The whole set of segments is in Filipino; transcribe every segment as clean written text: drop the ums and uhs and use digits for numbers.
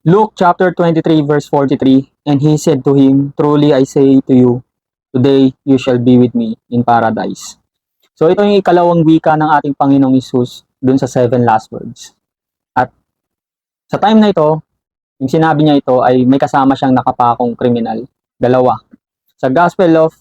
Luke chapter 23 verse 43, and he said to him, "Truly I say to you, today you shall be with me in paradise." So ito yung ikalawang wika ng ating Panginoong Hesus dun sa 7 last words. At sa time na ito, yung sinabi niya ito ay may kasama siyang nakapakong kriminal. Dalawa. Sa Gospel of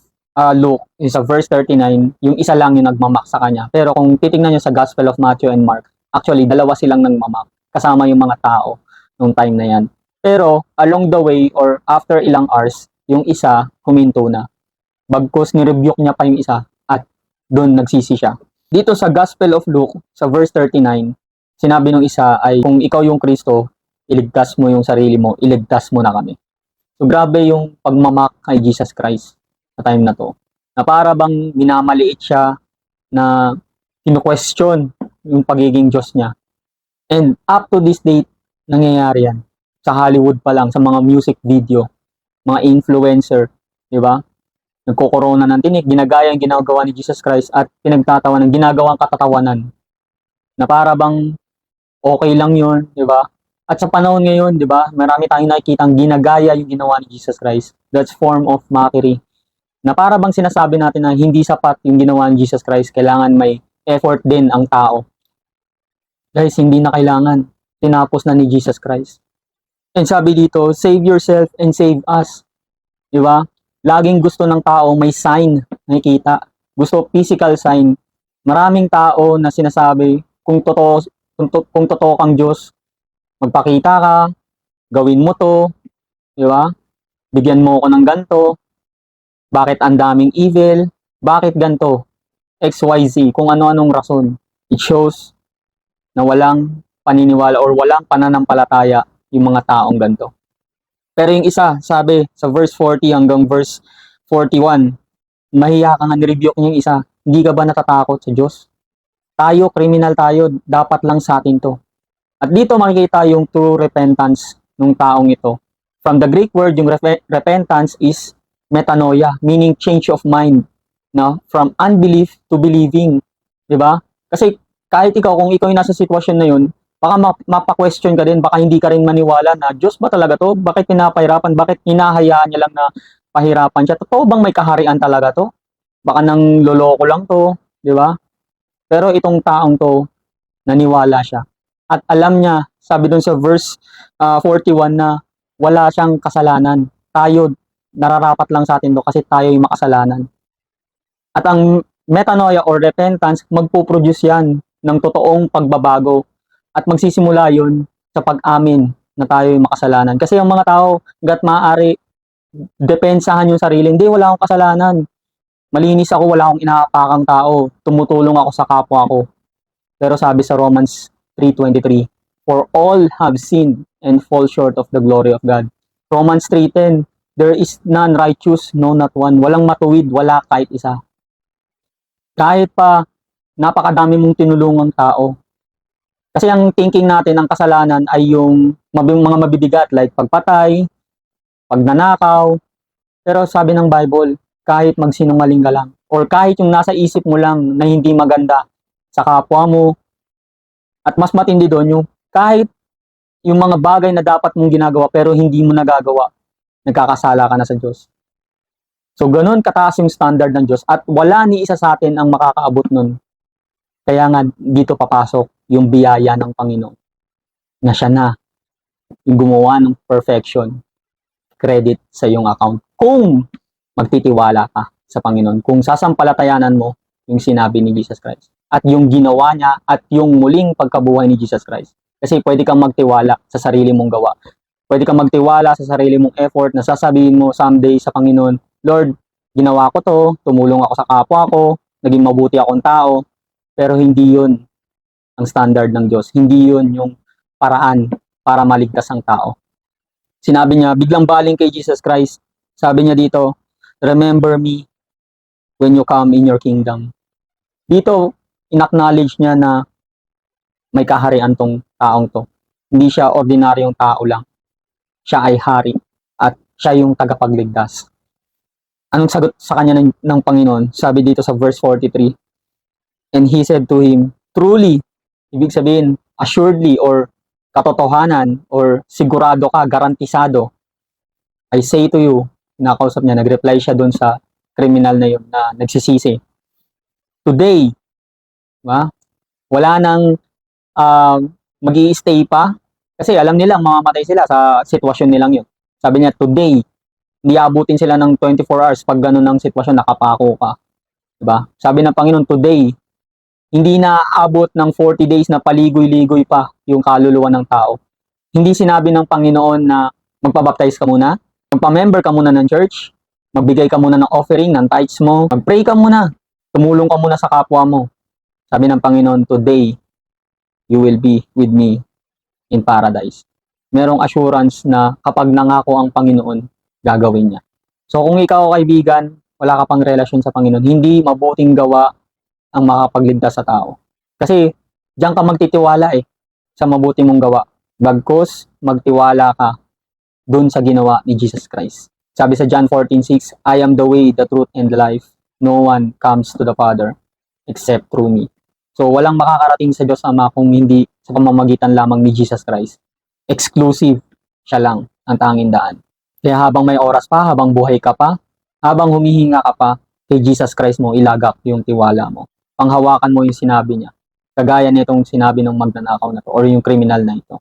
Luke, is sa verse 39, yung isa lang yung nagmamak sa kanya. Pero kung titingnan niyo sa Gospel of Matthew and Mark, actually, dalawa silang nagmamak. Kasama yung mga tao nung time na yan. Pero, along the way or after ilang hours, yung isa huminto na. Bagkus ni-rebuke niya pa yung isa at doon nagsisi siya. Dito sa Gospel of Luke, sa verse 39, sinabi ng isa ay, kung ikaw yung Kristo, iligtas mo yung sarili mo, iligtas mo na kami. So grabe yung pagmamak kay Jesus Christ sa time na to. Na para bang minamaliit siya, na kinu-question yung pagiging Diyos niya. And up to this date, nangyayari yan. Sa Hollywood pa lang, sa mga music video, mga influencer, di ba? Nagkokorona ng tinik, ginagaya ang ginagawa ni Jesus Christ at pinagtatawanan, ginagawang katatawanan. Na para bang okay lang yun, di ba? At sa panahon ngayon, di ba, marami tayong nakikitang ginagaya yung ginawa ni Jesus Christ. That's form of mockery. Na para bang sinasabi natin na hindi sapat yung ginawa ni Jesus Christ, kailangan may effort din ang tao. Guys, hindi na kailangan. Tinapos na ni Jesus Christ. And sabi dito, save yourself and save us. Di ba? Laging gusto ng tao may sign, nakikita. Gusto physical sign. Maraming tao na sinasabi, kung totoo kang Diyos, magpakita ka, gawin mo to, di ba? Bigyan mo ako ng ganto. Bakit ang daming evil? Bakit ganto? XYZ, kung ano-anong rason. It shows na walang paniniwala or walang pananampalataya yung mga taong ganto. Pero yung isa, sabi sa verse 40 hanggang verse 41, mahiya ka nga, ni-rebuke niya yung isa. Hindi ka ba natatakot sa Diyos? Tayo, criminal tayo, dapat lang sa atin to. At dito makikita yung true repentance ng taong ito. From the Greek word, yung repentance is metanoia, meaning change of mind. No? From unbelief to believing. Diba? Kasi kahit ikaw, kung ikaw yung nasa sitwasyon na yun, baka mapa-question ka din, baka hindi ka rin maniwala na Diyos ba talaga to? Bakit pinapahirapan? Bakit hinahayaan niya lang na pahirapan siya? Totoo bang may kaharian talaga to? Baka nang loloko lang to, di ba? Pero itong taong to, naniwala siya. At alam niya, sabi dun sa verse 41 na wala siyang kasalanan. Tayo, nararapat lang sa atin to kasi tayo yung makasalanan. At ang metanoia or repentance, magpo-produce yan ng totoong pagbabago. At magsisimula yun sa pag-amin na tayo yung makasalanan. Kasi yung mga tao, hangga't maaari, depensahan yung sarili. Hindi, wala akong kasalanan. Malinis ako, wala akong inaapakang tao. Tumutulong ako sa kapwa ko. Pero sabi sa Romans 3:23, for all have sinned and fall short of the glory of God. Romans 3:10, there is none righteous, no not one. Walang matuwid, wala kahit isa. Kahit pa napakadami mong tinulungang tao. Kasi ang thinking natin, ang kasalanan ay yung mga mabibigat like pagpatay, pagnanakaw. Pero sabi ng Bible, kahit magsinungaling ka lang or kahit yung nasa isip mo lang na hindi maganda sa kapwa mo, at mas matindi doon yung kahit yung mga bagay na dapat mong ginagawa pero hindi mo nagagawa, nagkakasala ka na sa Diyos. So ganun kataas yung standard ng Diyos at wala ni isa sa atin ang makakaabot nun. Kaya nga dito papasok yung biyaya ng Panginoon na siya na yung gumawa ng perfection, credit sa iyong account kung magtitiwala ka sa Panginoon, kung sasampalatayanan mo yung sinabi ni Jesus Christ at yung ginawa niya at yung muling pagkabuhay ni Jesus Christ. Kasi pwede kang magtiwala sa sarili mong gawa. Pwede kang magtiwala sa sarili mong effort na sasabihin mo someday sa Panginoon, Lord, ginawa ko to, tumulong ako sa kapwa ko, naging mabuti akong tao, pero hindi yun ang standard ng Diyos. Hindi yun yung paraan para maligtas ang tao. Sinabi niya, biglang baling kay Jesus Christ, sabi niya dito, remember me when you come in your kingdom. Dito, in-acknowledge niya na may kaharian tong taong to. Hindi siya ordinaryong tao lang. Siya ay hari at siya yung tagapagligtas. Anong sagot sa kanya ng Panginoon? Sabi dito sa verse 43, and he said to him, truly, ibig sabihin, assuredly or katotohanan or sigurado ka, garantisado, I say to you, nakausap niya, nag-reply siya doon sa criminal na yun na nagsisisi. Today, diba? Wala nang mag-i-stay pa kasi alam nilang mamamatay sila sa sitwasyon nilang yun. Sabi niya, today, hindi abutin sila ng 24 hours pag ganun ang sitwasyon, nakapako ka. Diba? Sabi ng Panginoon, today, hindi na abot ng 40 days na paligoy-ligoy pa yung kaluluwa ng tao. Hindi sinabi ng Panginoon na magpabaptize ka muna, magpa-member ka muna ng church, magbigay ka muna ng offering, ng tithes mo, mag-pray ka muna, tumulong ka muna sa kapwa mo. Sabi ng Panginoon, today, you will be with me in paradise. Merong assurance na kapag nangako ang Panginoon, gagawin niya. So kung ikaw, kaibigan, wala ka pang relasyon sa Panginoon, hindi mabuting gawa ang makapagligtas sa tao. Kasi diyan ka magtitiwala sa mabuti mong gawa. Bagkus magtiwala ka dun sa ginawa ni Jesus Christ. Sabi sa John 14:6, I am the way, the truth, and the life. No one comes to the Father except through me. So walang makakarating sa Diyos Ama kung hindi sa pamamagitan lamang ni Jesus Christ. Exclusive siya lang ang tanging daan. Kaya habang may oras pa, habang buhay ka pa, habang humihinga ka pa, kay Jesus Christ mo ilagak yung tiwala mo. Panghawakan mo yung sinabi niya. Kagaya nitong sinabi ng magnanakaw na to or yung kriminal na ito.